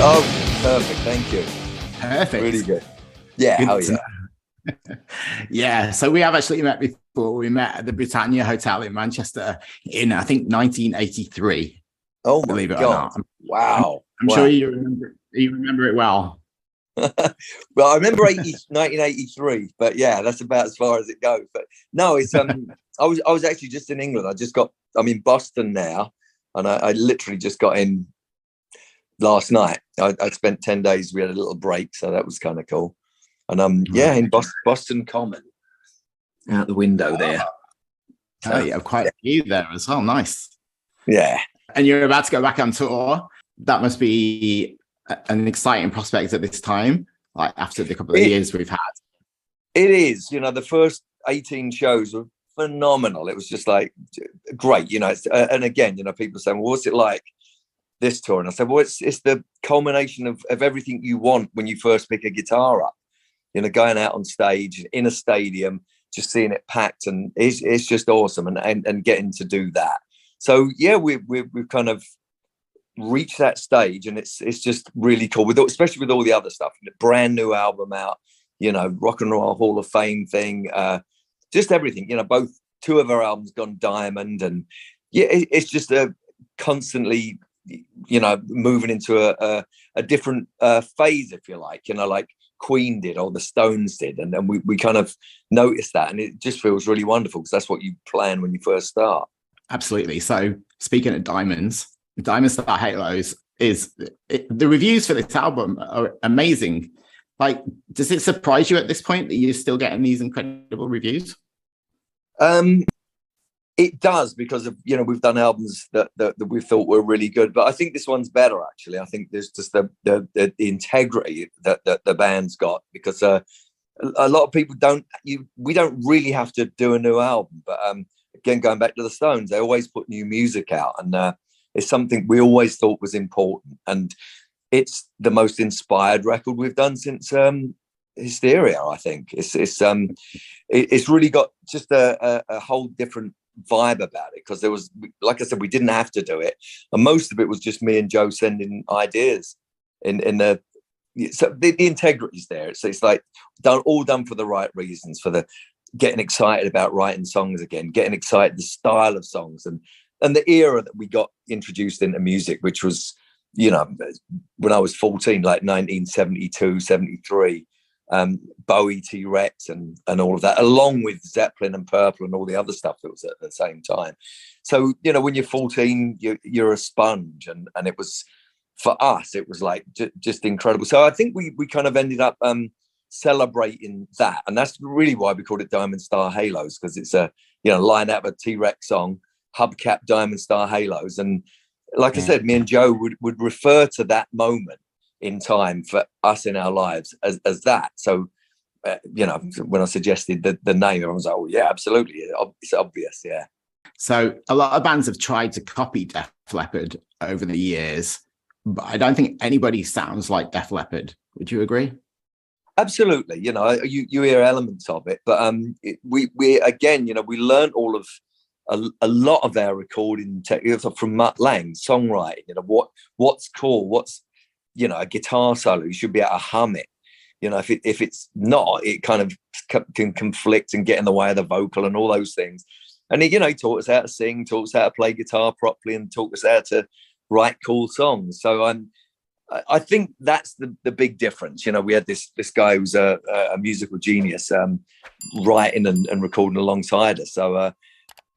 Oh, perfect. Thank you. Perfect. Really good. Yeah. Good Oh, yeah. Yeah. So we have actually met before. We met at the Britannia Hotel in Manchester in, I think, 1983. Oh, my believe it God. or not. Wow. I'm sure you remember it well. Well, I remember 1983, but yeah, that's about as far as it goes. But no, it's I was actually just in England. I'm in Boston now, and I literally just got in last night. I spent 10 days. We had a little break, so that was kind of cool. And in Boston Common, out the window there. Oh, yeah, quite a few there as well. Nice. Yeah. And you're about to go back on tour. That must be an exciting prospect at this time, like after the couple of years we've had. It is. The first 18 shows were phenomenal. It was just like great, and again, people saying, well, what's it like this tour? And I said, well, it's the culmination of everything you want when you first pick a guitar up, going out on stage in a stadium, just seeing it packed, and it's just awesome, and getting to do that. So yeah, we've kind of reached that stage, and it's just really cool, especially with all the other stuff. Brand new album out, Rock and Roll Hall of Fame thing, just everything. Both two of our albums gone diamond, and yeah, it's just a constantly, moving into a different phase, if you like. Like Queen did or the Stones did, and then we kind of noticed that, and it just feels really wonderful because that's what you plan when you first start. Absolutely. So speaking of diamond star halos, the reviews for this album are amazing. Like, does it surprise you at this point that you're still getting these incredible reviews? It does, because of we've done albums that we thought were really good, but I think this one's better, actually. I think there's just the integrity that the band's got, because a lot of people we don't really have to do a new album, but again, going back to the Stones, they always put new music out, and it's something we always thought was important, and it's the most inspired record we've done since Hysteria. I think it's really got just a whole different vibe about it, because there was, like I said, we didn't have to do it, and most of it was just me and Joe sending ideas so the integrity's there. It's like all done for the right reasons, for the getting excited about writing songs again, getting excited the style of songs, and the era that we got introduced into music, which was when I was 14, like 1972, 73, Bowie, T-Rex, and all of that, along with Zeppelin and Purple and all the other stuff that was at the same time. So when you're 14, you're a sponge, and it was, for us, it was like just incredible. So I think we kind of ended up celebrating that, and that's really why we called it Diamond Star Halos, because it's a line out of a T-Rex song, hubcap Diamond Star Halos. And like I said, me and Joe would refer to that moment in time for us in our lives as that. So when I suggested the name, everyone was like, oh yeah, absolutely, it's obvious. Yeah. So a lot of bands have tried to copy Def Leppard over the years, but I don't think anybody sounds like Def Leppard. Would you agree? Absolutely. You hear elements of it, but we again, we learned all of a lot of our recording techniques from Mutt Lange, songwriting. What's cool, what's a guitar solo, you should be able to hum it. If it's not, it kind of can conflict and get in the way of the vocal and all those things. And he taught us how to sing, taught us how to play guitar properly, and taught us how to write cool songs. So I think that's the big difference. We had this guy who's a musical genius, writing and recording alongside us. So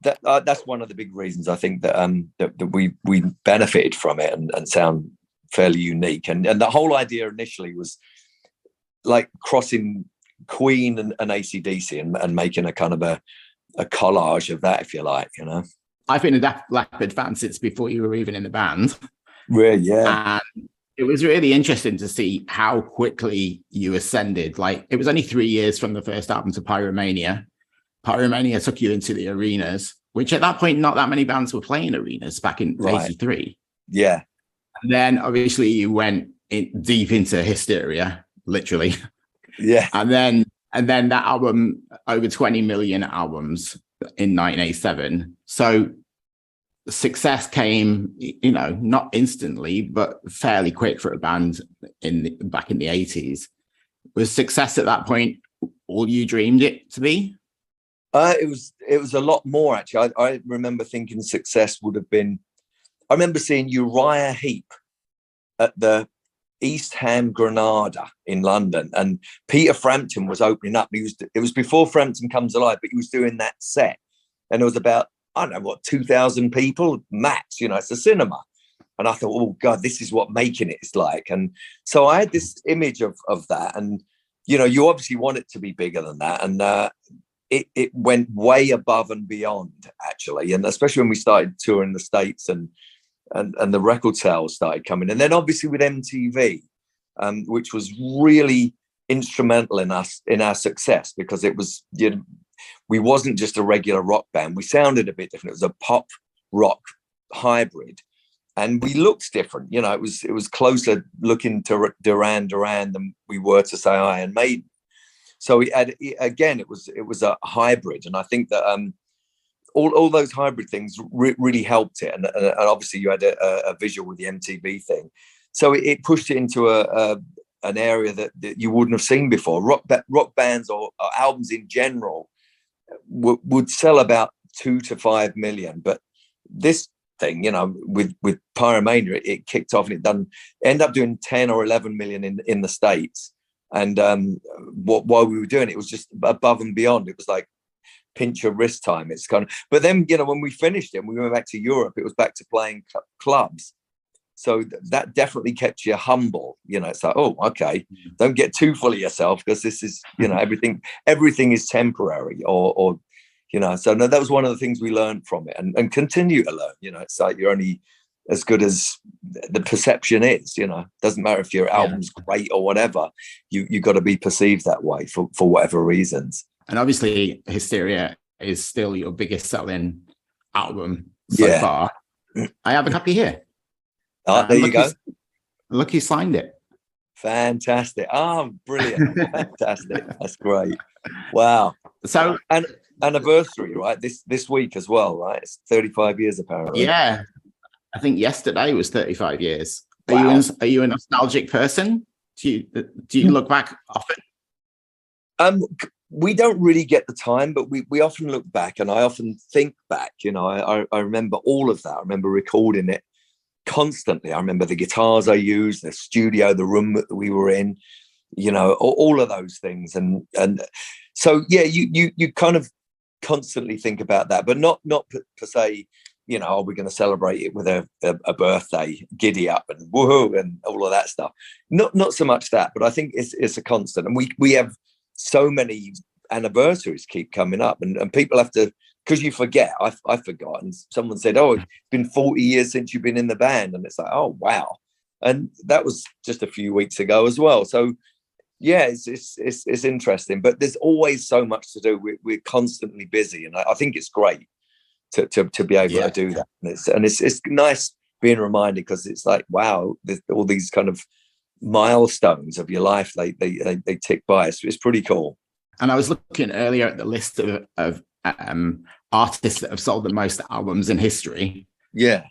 that's one of the big reasons I think that we benefited from it and sound fairly unique. And the whole idea initially was like crossing Queen and AC/DC and making a kind of a collage of that, if you like. I've been a Def Leppard fan since before you were even in the band. Really, yeah. And it was really interesting to see how quickly you ascended. Like, it was only 3 years from the first album to Pyromania. Pyromania took you into the arenas, which at that point, not that many bands were playing arenas back in 83. Yeah. And then obviously you went deep into Hysteria, literally. Yeah. And then that album, over 20 million albums in 1987. So success came, not instantly, but fairly quick for a band back in the 80s. Was success at that point all you dreamed it to be? It was a lot more, actually. I remember thinking success would have been. I remember seeing Uriah Heep at the East Ham Granada in London, and Peter Frampton was opening up. It was before Frampton Comes Alive, but he was doing that set, and it was about, I don't know what, 2,000 people max. It's a cinema, and I thought, oh God, this is what making it is like. And so I had this image of that, and you obviously want it to be bigger than that, and it went way above and beyond, actually, and especially when we started touring the States and the record sales started coming. And then obviously with MTV, which was really instrumental in our success, because it was, we wasn't just a regular rock band. We sounded a bit different. It was a pop rock hybrid, and we looked different. It was closer looking to Duran Duran than we were to, say, Iron Maiden. So it was a hybrid, and I think that all those hybrid things really helped it, and obviously you had a visual with the MTV thing, so it pushed it into an area that you wouldn't have seen before. Rock bands or albums in general would sell about 2 to 5 million, but this thing, with Pyromania, it kicked off, and it ended up doing 10 or 11 million in the States. And while we were doing it, it was just above and beyond. It was like pinch your wrist time. It's kind of, but then when we finished it and we went back to Europe, it was back to playing clubs. So that definitely kept you humble. It's like, oh, okay, don't get too full of yourself, because this is, everything is temporary, or So no, that was one of the things we learned from it, and continue to learn. It's like you're only as good as the perception is. Doesn't matter if your album's great or whatever. You got to be perceived that way for whatever reasons. And obviously, Hysteria is still your biggest selling album so far. I have a copy here. Oh, there you go. Look, you signed it. Fantastic. Oh, brilliant. Fantastic. That's great. Wow. So, and anniversary, right? This week as well, right? It's 35 years apparently. Yeah. I think yesterday was 35 years. Wow. Are you a nostalgic person? Do you look back often? We don't really get the time, but we often look back, and I often think back. I remember all of that. I remember recording it constantly. I remember the guitars I used, the studio, the room that we were in, all of those things. And so, yeah, you kind of constantly think about that, but not per se, are we going to celebrate it with a birthday, giddy up and woohoo and all of that stuff? Not so much that, but I think it's a constant. And we have so many anniversaries keep coming up, and people have to, because you forget. I forgot, and someone said, "Oh, it's been 40 years since you've been in the band," and it's like, "Oh, wow!" And that was just a few weeks ago as well. So, yeah, it's interesting, but there's always so much to do. We're constantly busy, and I think it's great to be able to do that. And it's nice being reminded, because it's like, wow, there's all these kind of milestones of your life, they tick by. So it's pretty cool. And I was looking earlier at the list of artists that have sold the most albums in history. Yeah.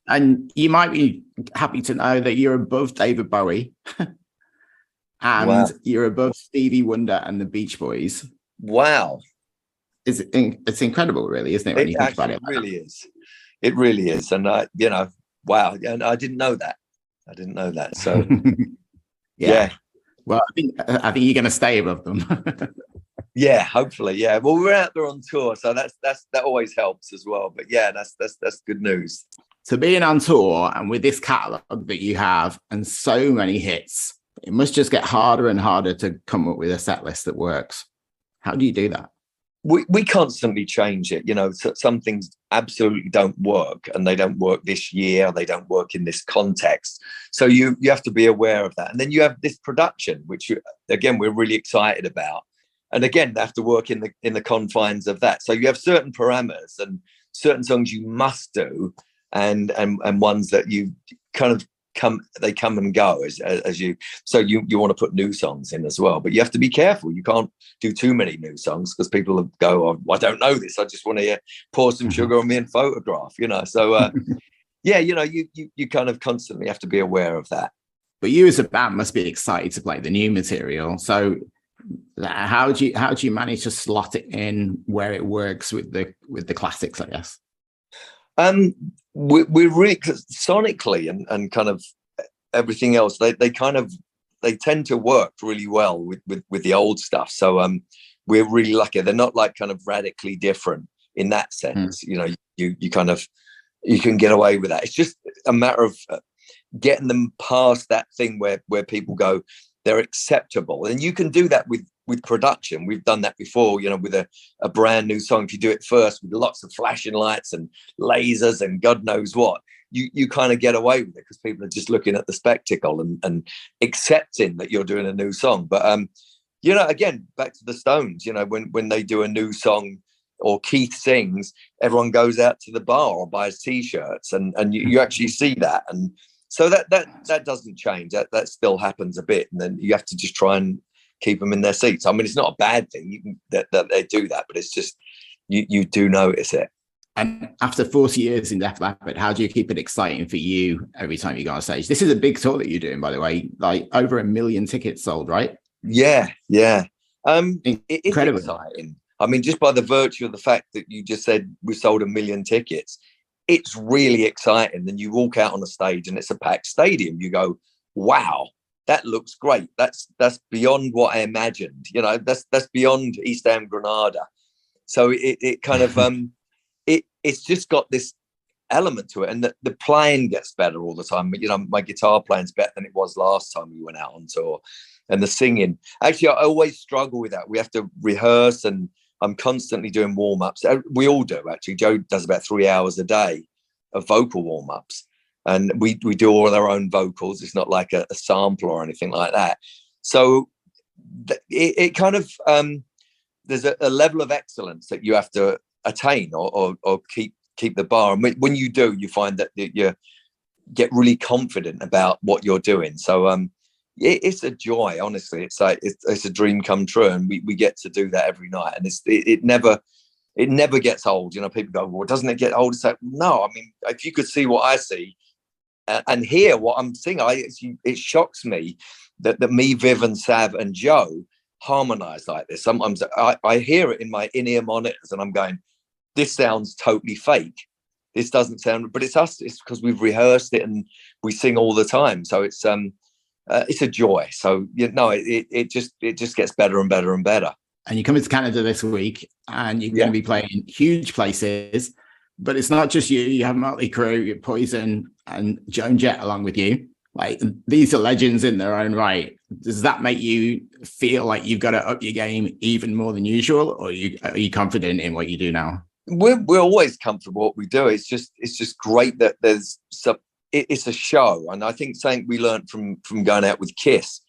And you might be happy to know that you're above David Bowie and you're above Stevie Wonder and the Beach Boys. Wow. It's incredible, really, isn't it? When you think about it. It really is. And wow. And I didn't know that. So yeah. Well, I think you're going to stay above them. Yeah, hopefully. Yeah. Well, we're out there on tour, so that always helps as well. But yeah, that's good news. So being on tour and with this catalog that you have and so many hits, it must just get harder and harder to come up with a set list that works. How do you do that? We constantly change it. Some things absolutely don't work, and they don't work this year. They don't work in this context. So you have to be aware of that. And then you have this production, which again we're really excited about. And again, they have to work in the confines of that. So you have certain parameters and certain songs you must do, and ones that you kind of come and go as you. So you want to put new songs in as well, but you have to be careful. You can't do too many new songs because people will go, oh, I don't know this. I just want to pour some sugar on me and photograph. So yeah, you kind of constantly have to be aware of that. But you as a band must be excited to play the new material. So how do you manage to slot it in where it works with the classics, I guess? We're really, sonically and kind of everything else, they tend to work really well with the old stuff. So we're really lucky. They're not like kind of radically different in that sense. You kind of, you can get away with that. It's just a matter of getting them past that thing where people go, they're acceptable. And you can do that with production. We've done that before, with a brand new song. If you do it first with lots of flashing lights and lasers and God knows what, you kind of get away with it because people are just looking at the spectacle and accepting that you're doing a new song. But again, back to the Stones, when they do a new song or Keith sings, everyone goes out to the bar or buys t-shirts and you actually see that. And so that doesn't change. That still happens a bit. And then you have to just try and keep them in their seats. I mean, it's not a bad thing that they do that, but it's just, you do notice it. And after 40 years in Def Leppard, how do you keep it exciting for you every time you go on stage? This is a big tour that you're doing, by the way, like over 1 million tickets sold, right? Yeah. It is Incredible. exciting. I mean, just by the virtue of the fact that you just said we sold 1 million tickets, it's really exciting. Then you walk out on the stage and it's a packed stadium. You go, wow, that looks great. That's beyond what I imagined. That's beyond East Ham Granada. So it kind of it's just got this element to it, and the playing gets better all the time. My guitar playing's better than it was last time we went out on tour, and the singing. Actually, I always struggle with that. We have to rehearse, and I'm constantly doing warm-ups. We all do, actually. Joe does about 3 hours a day of vocal warm-ups. And we do all our own vocals. It's not like a sample or anything like that. So it kind of, there's a level of excellence that you have to attain or keep the bar. And when you do, you find that you get really confident about what you're doing. So it's a joy, honestly. It's like it's a dream come true, and we get to do that every night. And it never gets old. People go, well, doesn't it get old? It's like, no. I mean, if you could see what I see and hear what I'm singing, it shocks me that me, Viv, and Sav and Joe harmonize like this. Sometimes I hear it in my in-ear monitors, and I'm going, this sounds totally fake. This doesn't sound, but it's us. It's because we've rehearsed it and we sing all the time. So it's a joy. So it just gets better and better and better. And you're coming to Canada this week, and you're going to be playing huge places. But it's not just you. You have Motley Crue, Poison, and Joan Jett along with you. Like, these are legends in their own right. Does that make you feel like you've got to up your game even more than usual, or are you confident in what you do now? We're always comfortable with what we do. It's just great that it's a show, and I think something we learned from going out with Kiss,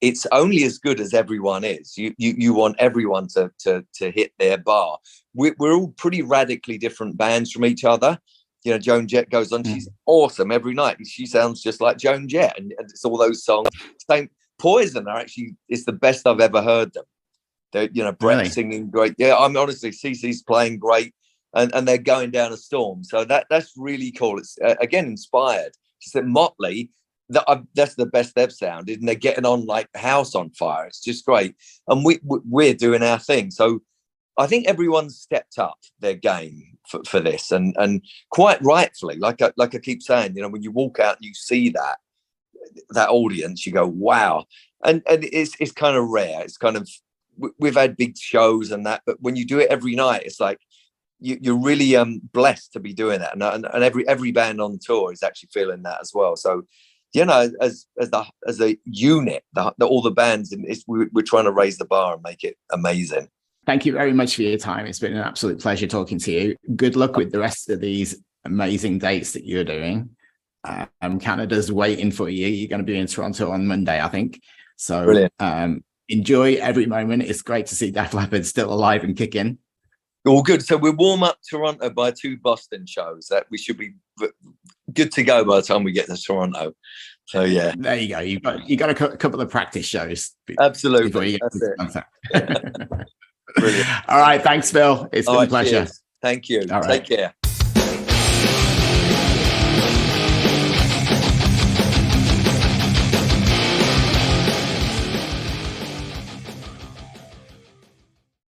it's only as good as everyone is. You want everyone to hit their bar. We're all pretty radically different bands from each other. Joan Jett goes on, she's awesome every night. She sounds just like Joan Jett, and it's all those songs. Same Poison are actually, it's the best I've ever heard them. They're, Brett really? Singing great. Yeah, I'm honestly, CC's playing great, and they're going down a storm. So that's really cool. It's again inspired. She said Motley, that's the best they've sounded, and they're getting on like house on fire. It's just great, and we're doing our thing. So I think everyone's stepped up their game for this, and quite rightfully. Like I keep saying, when you walk out and you see that audience, you go, wow, and it's kind of rare. It's kind of, we've had big shows and that, but when you do it every night, it's like you're really blessed to be doing that, and every band on tour is actually feeling that as well. So as a unit, all the bands, we're trying to raise the bar and make it amazing. Thank you very much for your time. It's been an absolute pleasure talking to you. Good luck with the rest of these amazing dates that you're doing. Canada's waiting for you. You're going to be in Toronto on Monday, I think. So enjoy every moment. It's great to see Def Leppard still alive and kicking. All good. So we'll warm up Toronto by 2 Boston shows that we should be good to go by the time we get to Toronto. So yeah, there you go. You got a couple of practice shows. Absolutely. Before you get to contact. Brilliant. All right. Thanks, Phil. It's been a pleasure. Cheers. Thank you. All right. Take care.